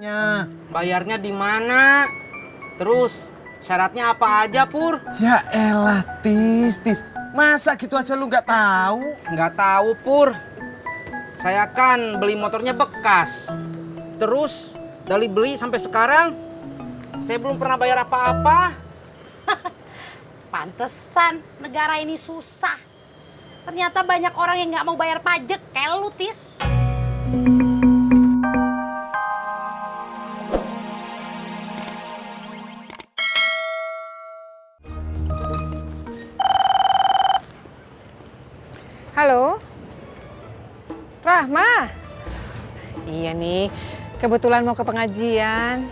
ojeknya. Bayarnya di mana? Terus syaratnya apa aja, Pur? Ya elah, Tis. Masa gitu aja lu nggak tahu? Nggak tahu, Pur. Saya kan beli motornya bekas. Terus dari beli sampai sekarang saya belum pernah bayar apa-apa. Pantesan negara ini susah. Ternyata banyak orang yang nggak mau bayar pajak kayak lu, Tis. Halo, Rahma. Iya nih, kebetulan mau ke pengajian.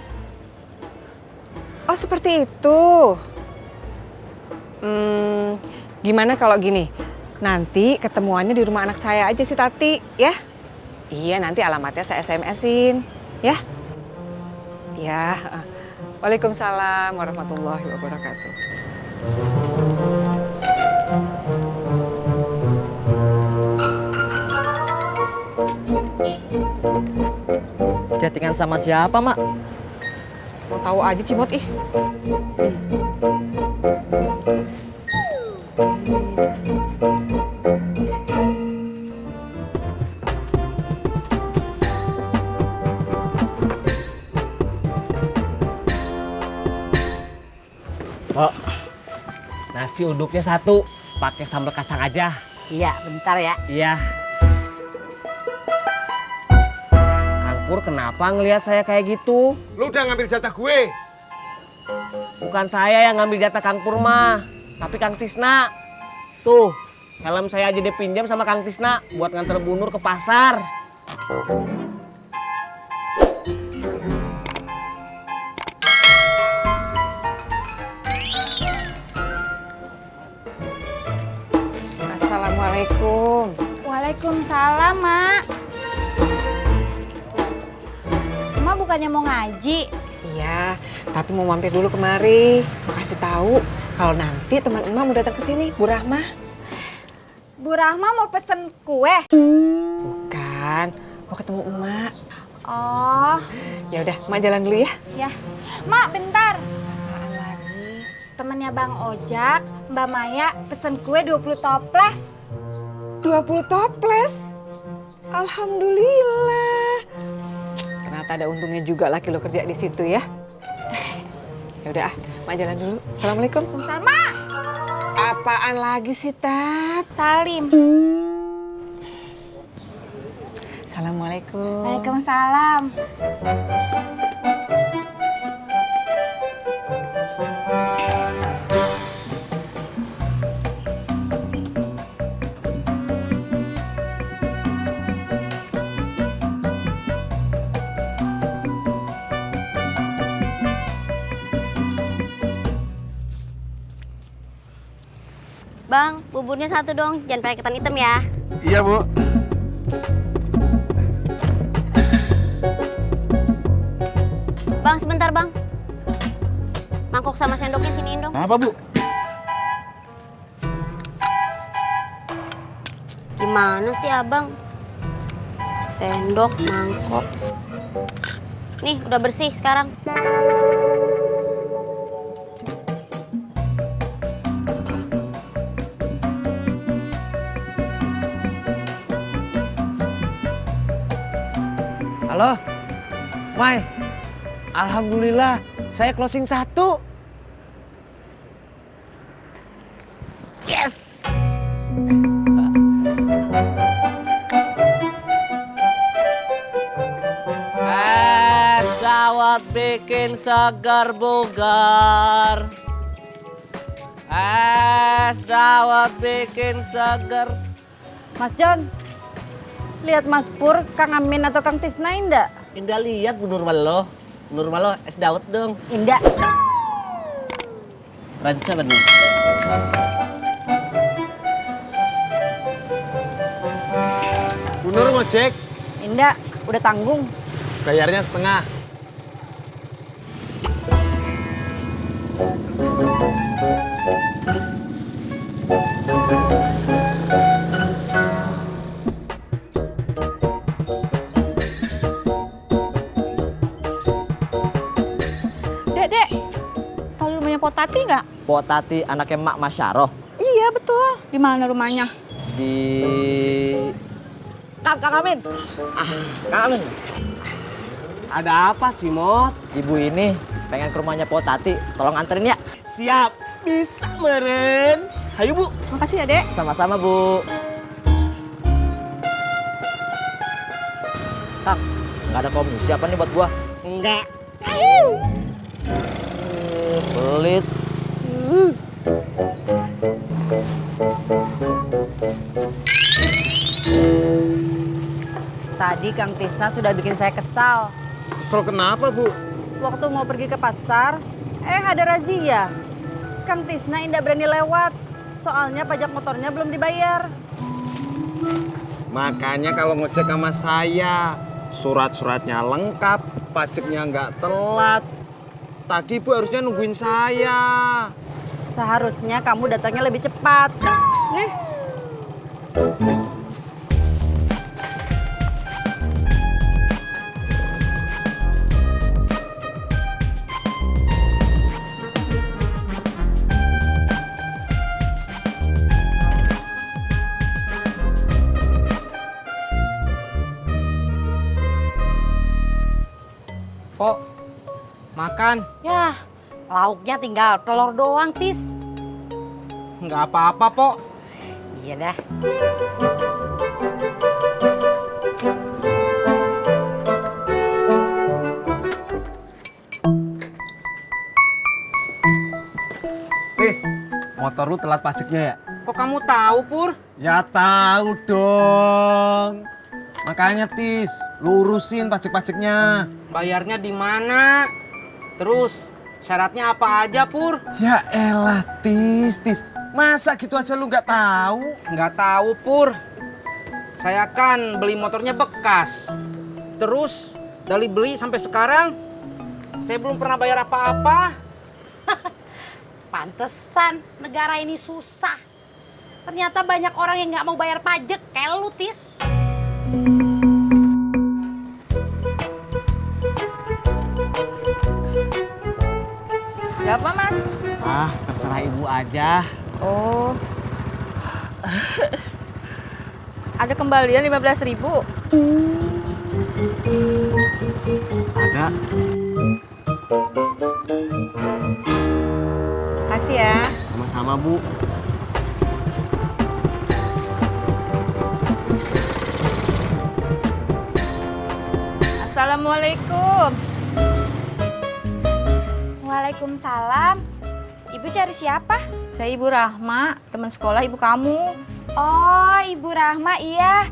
Oh seperti itu. Gimana kalau gini? Nanti ketemuannya di rumah anak saya aja si Tati, ya? Iya, nanti alamatnya saya SMS-in, ya? Ya. Waalaikumsalam warahmatullahi wabarakatuh. Chattingan sama siapa, Mak? Mau tahu aja Cimot ih. Oh, nasi uduknya 1, pakai sambal kacang aja. Iya, bentar ya. Iya. Kang Pur kenapa ngelihat saya kayak gitu? Lu udah ngambil jatah gue. Bukan saya yang ngambil jatah Kang Pur mah, tapi Kang Tisna. Tuh, helm saya aja dipinjam sama Kang Tisna buat nganter Bu Nur ke pasar. Assalamualaikum. Waalaikumsalam, Mak. Emak bukannya mau ngaji? Iya, tapi mau mampir dulu kemari. Mau kasih tahu kalau nanti teman emak mau datang ke sini, Bu Rahma. Bu Rahma mau pesen kue? Bukan, mau ketemu emak. Oh, Ya udah, emak jalan dulu ya. ya. Mak, bentar. Apaan lagi? Temennya Bang Ojak, Mbak Maya pesen kue 20 toples. 20 toples. Alhamdulillah. Ternyata ada untungnya juga laki lo kerja di situ ya. Ya udah, emak jalan dulu. Assalamualaikum. Waalaikumsalam, Mak. Apaan lagi sih, Tat? Salim. Assalamualaikum. Waalaikumsalam. Bang, buburnya 1 dong. Jangan pakai ketan hitam ya. Iya, Bu. Bang, sebentar, Bang. Mangkok sama sendoknya siniin dong. Apa, Bu? Gimana sih, Abang? Sendok, mangkok. Nih, udah bersih sekarang. Halo, Mai. Alhamdulillah, saya closing 1. Yes. Es dawet bikin segar bugar. Es dawet bikin segar. Mas John, lihat Mas Pur, Kang Amin atau Kang Tisna enggak? Indah lihat Bu Nurmalo. Nurmalo es dawet dong. Enggak. Ranca bener. Bu Nur ngojek, Enggak, udah tanggung. bayarnya setengah. Tati nggak? Pok Tati anaknya Mak Masyaroh. Iya betul. Di mana rumahnya? Di... Kang Amin. Kang Amin. Ada apa, Cimot? Ibu ini pengen ke rumahnya Pok Tati. Tolong anterin ya. Siap. Bisa, meren. Hayu, Bu. Makasih ya, Dek. Sama-sama, Bu. Kang, nggak ada komisi apa nih buat gua? Enggak. Pelit. Tadi Kang Tisna sudah bikin saya kesal. Kesel kenapa, Bu? Waktu mau pergi ke pasar, ada razia. Kang Tisna indah berani lewat. Soalnya pajak motornya belum dibayar. Makanya kalau ngojek sama saya, surat-suratnya lengkap, pajaknya nggak telat. Tadi Bu harusnya nungguin saya. Seharusnya kamu datangnya lebih cepat. Nih. Pok, makan. Ya, lauknya tinggal telur doang, Tis. Nggak apa-apa, Pok. Iya dah. Tis, motor lu telat pajaknya ya? Kok kamu tahu, Pur? Ya tahu dong. Makanya Tis, lu urusin pajak-pajaknya. Bayarnya di mana? Terus syaratnya apa aja, Pur? Ya elah Tis. Masa gitu aja lu nggak tahu? Nggak tahu, Pur. Saya kan beli motornya bekas. Terus dari beli sampai sekarang saya belum pernah bayar apa-apa. Pantesan negara ini susah. Ternyata banyak orang yang nggak mau bayar pajak kayak lu, Tis. Berapa, Mas? Ah, terserah ibu aja. Oh. Ada kembalian 15.000. Ada. Kasih ya. Sama-sama, Bu. Assalamualaikum. Waalaikumsalam. Ibu cari siapa? Saya Ibu Rahma, teman sekolah ibu kamu. Oh, Ibu Rahma, iya.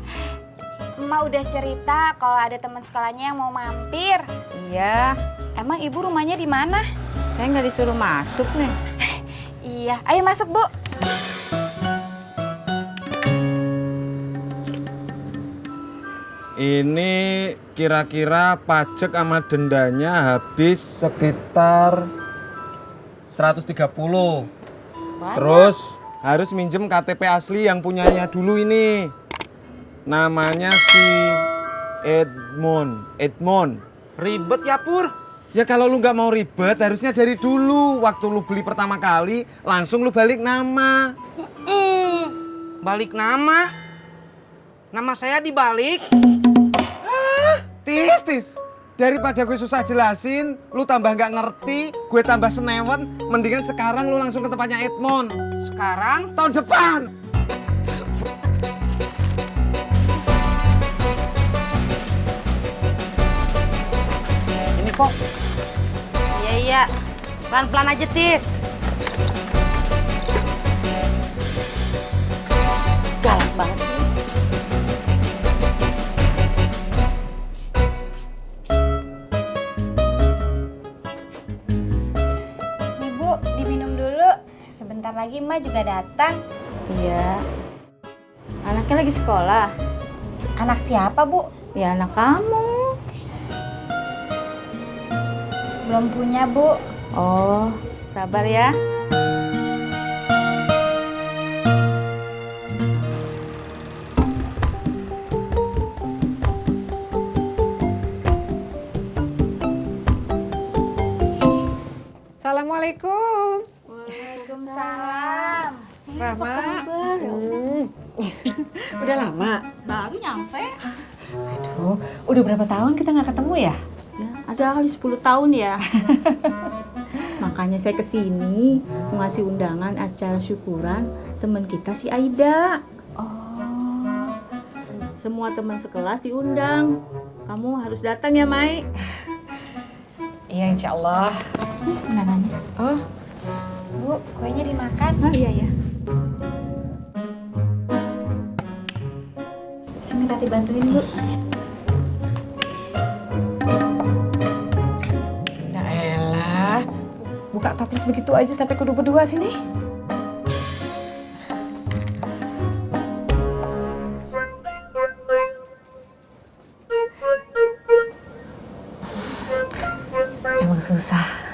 Emak udah cerita kalau ada teman sekolahnya yang mau mampir. Iya. Emang ibu rumahnya di mana? Saya nggak disuruh masuk nih. Iya, ayo masuk, Bu. Ini kira-kira pajak sama dendanya habis sekitar 130. Terus harus minjem KTP asli yang punyanya dulu ini. Namanya si Edmond. Ribet ya, Pur? Ya kalau lu nggak mau ribet harusnya dari dulu. Waktu lu beli pertama kali langsung lu balik nama. Balik nama? Nama saya dibalik? Tis. Daripada gue susah jelasin, lu tambah nggak ngerti, gue tambah senewen, mendingan sekarang lu langsung ke tempatnya Edmond. Sekarang? Tahun depan. Ini, Pok. Iya. Pelan-pelan aja, Tis. Galak banget sih. Nih, Bu, diminum dulu. Sebentar lagi Emak juga datang. Iya. Anaknya lagi sekolah. Anak siapa, Bu? Ya anak kamu. Belum punya, Bu. Oh, sabar ya. Assalamualaikum. Rama. Udah lama? Baru nyampe. Aduh, udah berapa tahun kita nggak ketemu ya? Ya, ada kali 10 tahun ya. Makanya saya kesini mau ngasih undangan acara syukuran teman kita si Aida. Oh, Semua teman sekelas diundang. Kamu harus datang ya, Mai. iya insya Allah. Undangannya. Oh, Bu, kuenya dimakan. Oh iya ya. Sini Tati bantuin, Bu. nah elah. Buka toples begitu aja sampai kudu berdua sini. Emang susah.